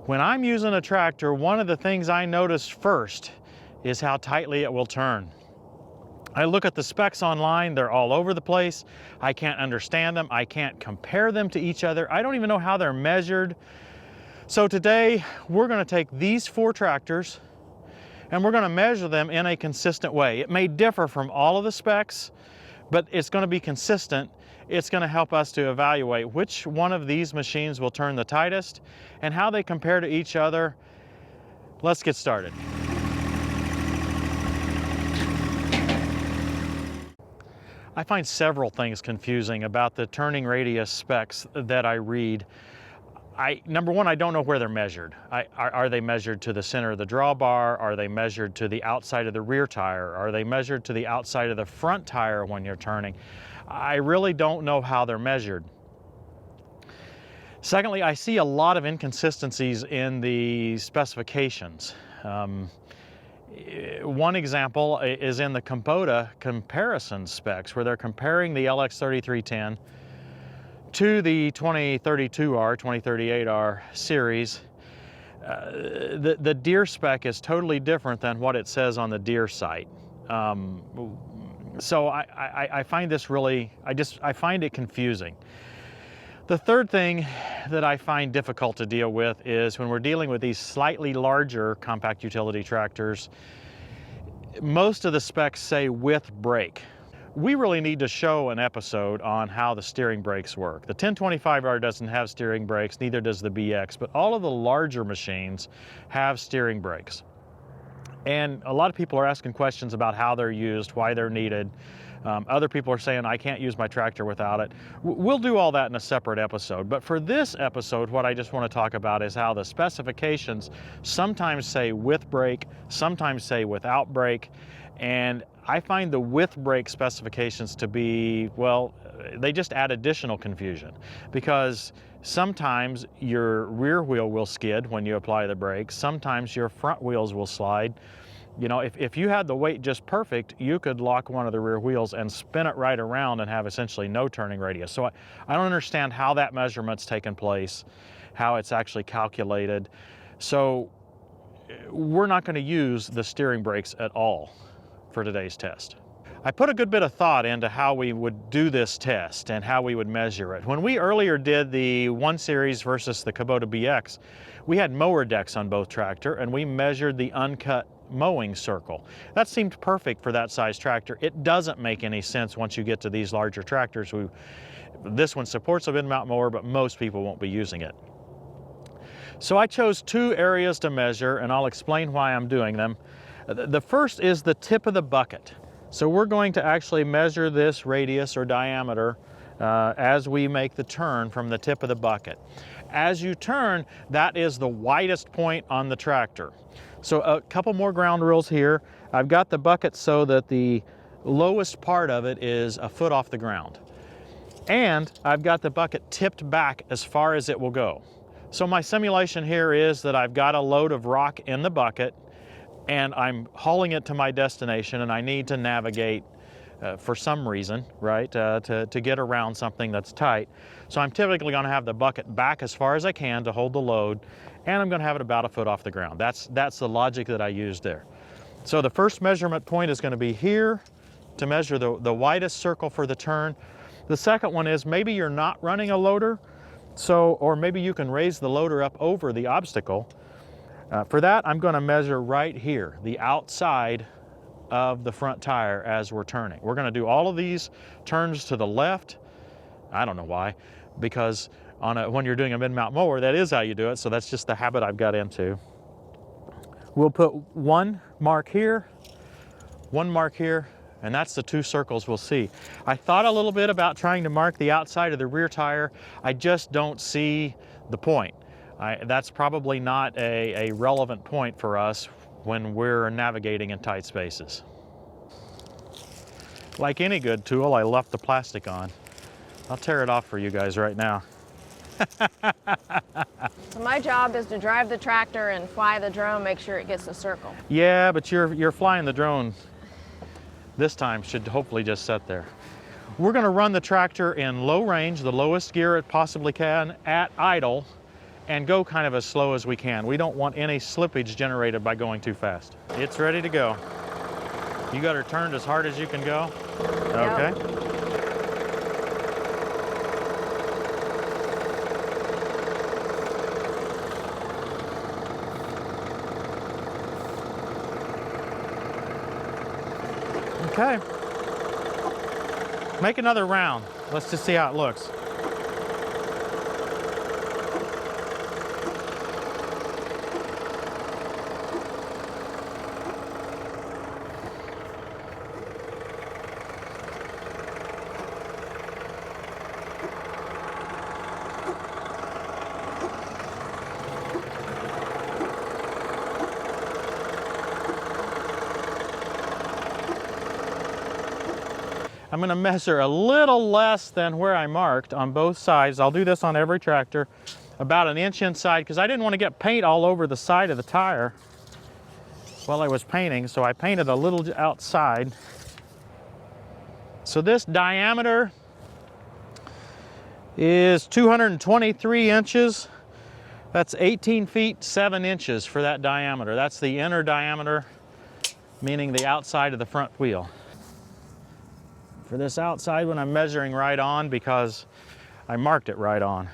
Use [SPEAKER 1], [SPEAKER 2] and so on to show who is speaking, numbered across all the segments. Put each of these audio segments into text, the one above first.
[SPEAKER 1] When I'm using a tractor, one of the things I notice first is how tightly it will turn. I look at the specs online, they're all over the place. I can't understand them, I can't compare them to each other. I don't even know how they're measured. So today, we're gonna take these 4 tractors and we're gonna measure them in a consistent way. It may differ from all of the specs, but it's gonna be consistent. It's gonna help us to evaluate which one of these machines will turn the tightest and how they compare to each other. Let's get started. I find several things confusing about the turning radius specs that I read. Number one, I don't know where they're measured. Are they measured to the center of the drawbar? Are they measured to the outside of the rear tire? Are they measured to the outside of the front tire when you're turning? I really don't know how they're measured. Secondly, I see a lot of inconsistencies in the specifications. One example is in the Kubota comparison specs, where they're comparing the LX3310 to the 2032R, 2038R series. The Deere spec is totally different than what it says on the Deere site. So I find this really, I find it confusing. The third thing that I find difficult to deal with is when we're dealing with these slightly larger compact utility tractors, most of the specs say with brake. We really need to show an episode on how the steering brakes work. The 1025R doesn't have steering brakes, neither does the BX, but all of the larger machines have steering brakes. And a lot of people are asking questions about how they're used, why they're needed. Other people are saying, I can't use my tractor without it. We'll do all that in a separate episode. But for this episode, what I just want to talk about is how the specifications sometimes say with brake, sometimes say without brake. And I find the with brake specifications to be, well, they just add additional confusion, because sometimes your rear wheel will skid when you apply the brakes. Sometimes your front wheels will slide. You know, if you had the weight just perfect, you could lock one of the rear wheels and spin it right around and have essentially no turning radius. So I don't understand how that measurement's taken place, how it's actually calculated. So we're not going to use the steering brakes at all for today's test. I put a good bit of thought into how we would do this test and how we would measure it. When we earlier did the 1 Series versus the Kubota BX, we had mower decks on both tractor and we measured the uncut mowing circle. That seemed perfect for that size tractor. It doesn't make any sense once you get to these larger tractors. This one supports a mid-mount mower, but most people won't be using it. So I chose 2 areas to measure, and I'll explain why I'm doing them. The first is the tip of the bucket. So we're going to actually measure this radius or diameter as we make the turn from the tip of the bucket. As you turn, that is the widest point on the tractor. So a couple more ground rules here. I've got the bucket so that the lowest part of it is a foot off the ground. And I've got the bucket tipped back as far as it will go. So my simulation here is that I've got a load of rock in the bucket and I'm hauling it to my destination, and I need to navigate for some reason, right, to get around something that's tight. So I'm typically going to have the bucket back as far as I can to hold the load, and I'm going to have it about a foot off the ground. That's the logic that I used there. So the first measurement point is going to be here to measure the widest circle for the turn. The second one is maybe you're not running a loader, or maybe you can raise the loader up over the obstacle. For that, I'm going to measure right here, the outside of the front tire as we're turning. We're going to do all of these turns to the left. I don't know why, because when you're doing a mid-mount mower, that is how you do it, so that's just the habit I've got into. We'll put 1 mark here, 1 mark here, and that's the 2 circles we'll see. I thought a little bit about trying to mark the outside of the rear tire. I just don't see the point. That's probably not a relevant point for us when we're navigating in tight spaces. Like any good tool, I left the plastic on. I'll tear it off for you guys right now.
[SPEAKER 2] So my job is to drive the tractor and fly the drone, make sure it gets the circle.
[SPEAKER 1] Yeah, but you're flying the drone this time, should hopefully just sit there. We're going to run the tractor in low range, the lowest gear it possibly can, at idle, and go kind of as slow as we can. We don't want any slippage generated by going too fast. It's ready to go. You got her turned as hard as you can go? Okay.
[SPEAKER 2] Yep.
[SPEAKER 1] Okay. Make another round. Let's just see how it looks. I'm going to measure a little less than where I marked on both sides. I'll do this on every tractor, about an inch inside, because I didn't want to get paint all over the side of the tire while I was painting, so I painted a little outside. So this diameter is 223 inches. That's 18 feet 7 inches for that diameter. That's the inner diameter, meaning the outside of the front wheel. For this outside one, I'm measuring right on because I marked it right on.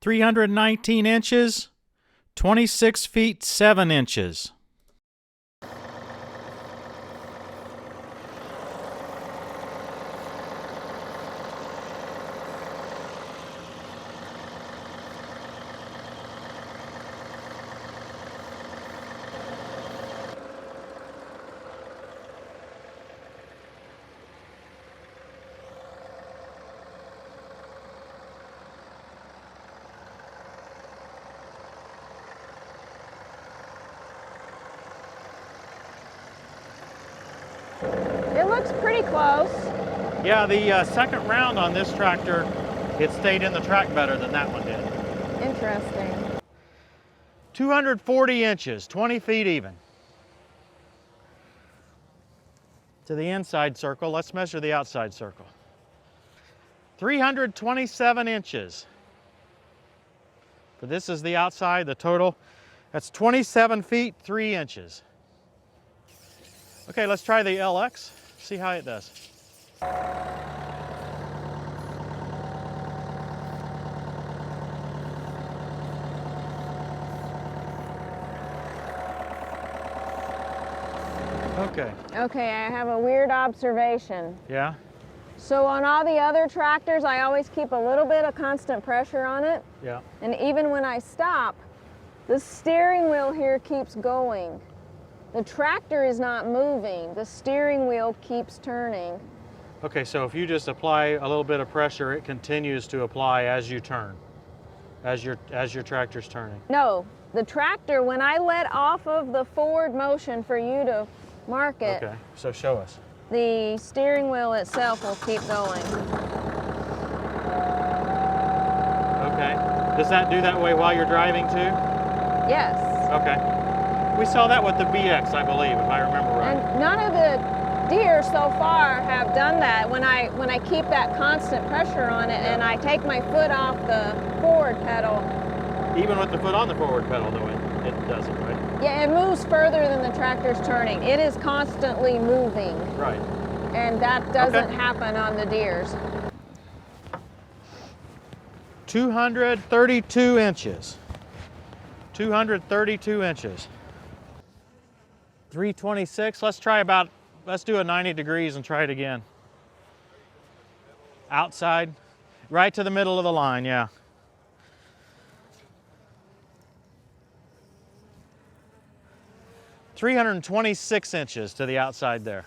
[SPEAKER 1] 319 inches, 26 feet 7 inches.
[SPEAKER 2] It looks pretty close.
[SPEAKER 1] Yeah, the second round on this tractor, it stayed in the track better than that one did.
[SPEAKER 2] Interesting.
[SPEAKER 1] 240 inches, 20 feet even. To the inside circle, let's measure the outside circle. 327 inches. But this is the outside, the total. That's 27 feet, 3 inches. Okay, let's try the LX, see how it does. Okay.
[SPEAKER 2] Okay, I have a weird observation.
[SPEAKER 1] Yeah?
[SPEAKER 2] So on all the other tractors, I always keep a little bit of constant pressure on it.
[SPEAKER 1] Yeah.
[SPEAKER 2] And even when I stop, the steering wheel here keeps going. The tractor is not moving. The steering wheel keeps turning.
[SPEAKER 1] Okay, so if you just apply a little bit of pressure, it continues to apply as you turn, as your tractor's turning.
[SPEAKER 2] No, the tractor, when I let off of the forward motion for you to mark it,
[SPEAKER 1] Okay, so show us.
[SPEAKER 2] the steering wheel itself will keep going.
[SPEAKER 1] Okay. Does that do that way while you're driving too?
[SPEAKER 2] Yes.
[SPEAKER 1] Okay. We saw that with the BX, I believe, if I remember right.
[SPEAKER 2] And none of the Deere so far have done that. When I keep that constant pressure on it and I take my foot off the forward pedal.
[SPEAKER 1] Even with the foot on the forward pedal, though, it does it, right?
[SPEAKER 2] Yeah, it moves further than the tractor's turning. It is constantly moving.
[SPEAKER 1] Right.
[SPEAKER 2] And that doesn't happen on the Deeres.
[SPEAKER 1] 232 inches. 232 inches. 326, let's do a 90 degrees and try it again. Outside, right to the middle of the line, yeah. $326 inches to the outside there.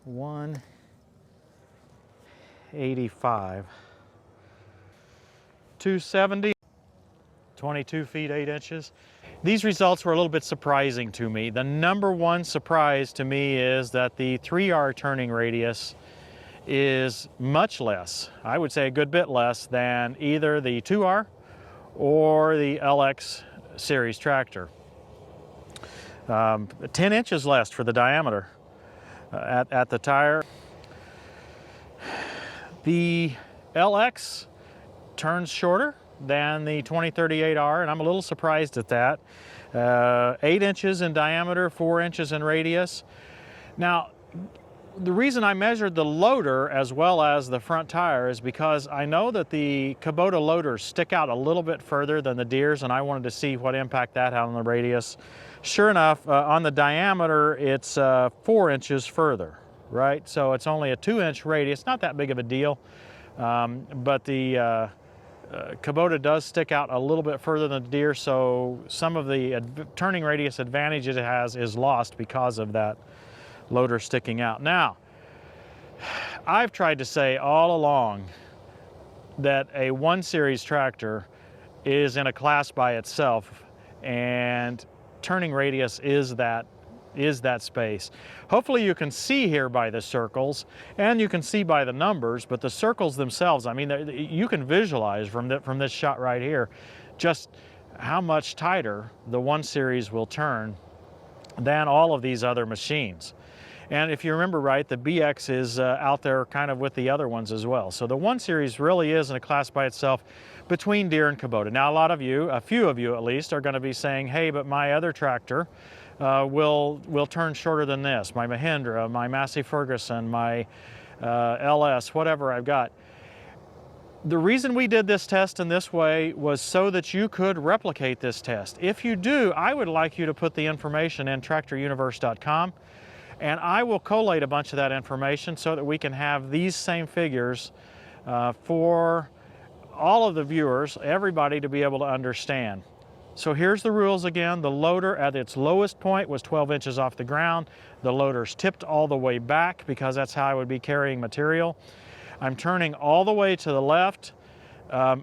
[SPEAKER 1] $185. 270. 22 feet 8 inches. These results were a little bit surprising to me. The number one surprise to me is that the 3R turning radius is much less, I would say a good bit less, than either the 2R or the LX series tractor. 10 inches less for the diameter at the tire. The LX turns shorter than the 2038R, and I'm a little surprised at that. 8 inches in diameter, 4 inches in radius. Now, the reason I measured the loader as well as the front tire is because I know that the Kubota loaders stick out a little bit further than the Deere's, and I wanted to see what impact that had on the radius. Sure enough, on the diameter, it's 4 inches further, right? So it's only a 2-inch radius, not that big of a deal, but the Kubota does stick out a little bit further than the Deere, so some of the turning radius advantage it has is lost because of that loader sticking out. Now, I've tried to say all along that a 1 Series tractor is in a class by itself, and turning radius is that space. Hopefully you can see here by the circles, and you can see by the numbers, but the circles themselves, I mean, you can visualize from this shot right here just how much tighter the 1 Series will turn than all of these other machines. And if you remember right, the BX is out there kind of with the other ones as well. So the 1 Series really is in a class by itself between Deere and Kubota. Now, a few of you at least, are going to be saying, hey, but my other tractor will turn shorter than this. My Mahindra, my Massey Ferguson, my LS, whatever I've got. The reason we did this test in this way was so that you could replicate this test. If you do, I would like you to put the information in tractoruniverse.com, and I will collate a bunch of that information so that we can have these same figures for all of the viewers, everybody, to be able to understand. So here's the rules again. The loader at its lowest point was 12 inches off the ground. The loader's tipped all the way back because that's how I would be carrying material. I'm turning all the way to the left,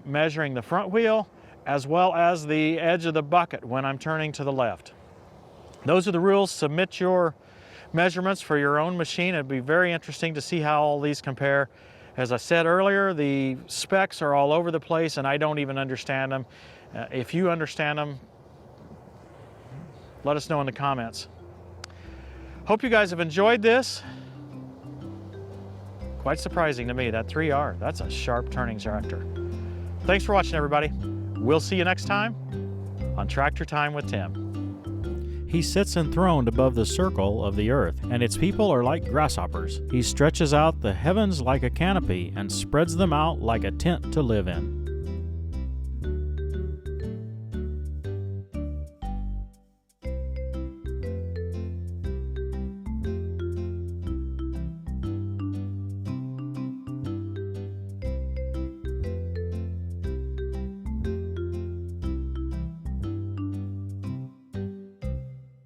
[SPEAKER 1] measuring the front wheel as well as the edge of the bucket when I'm turning to the left. Those are the rules. Submit your measurements for your own machine. It'd be very interesting to see how all these compare. As I said earlier, the specs are all over the place and I don't even understand them. If you understand them, let us know in the comments. Hope you guys have enjoyed this. Quite surprising to me, that 3R, that's a sharp turning tractor. Thanks for watching, everybody. We'll see you next time on Tractor Time with Tim. He sits enthroned above the circle of the earth, and its people are like grasshoppers. He stretches out the heavens like a canopy and spreads them out like a tent to live in.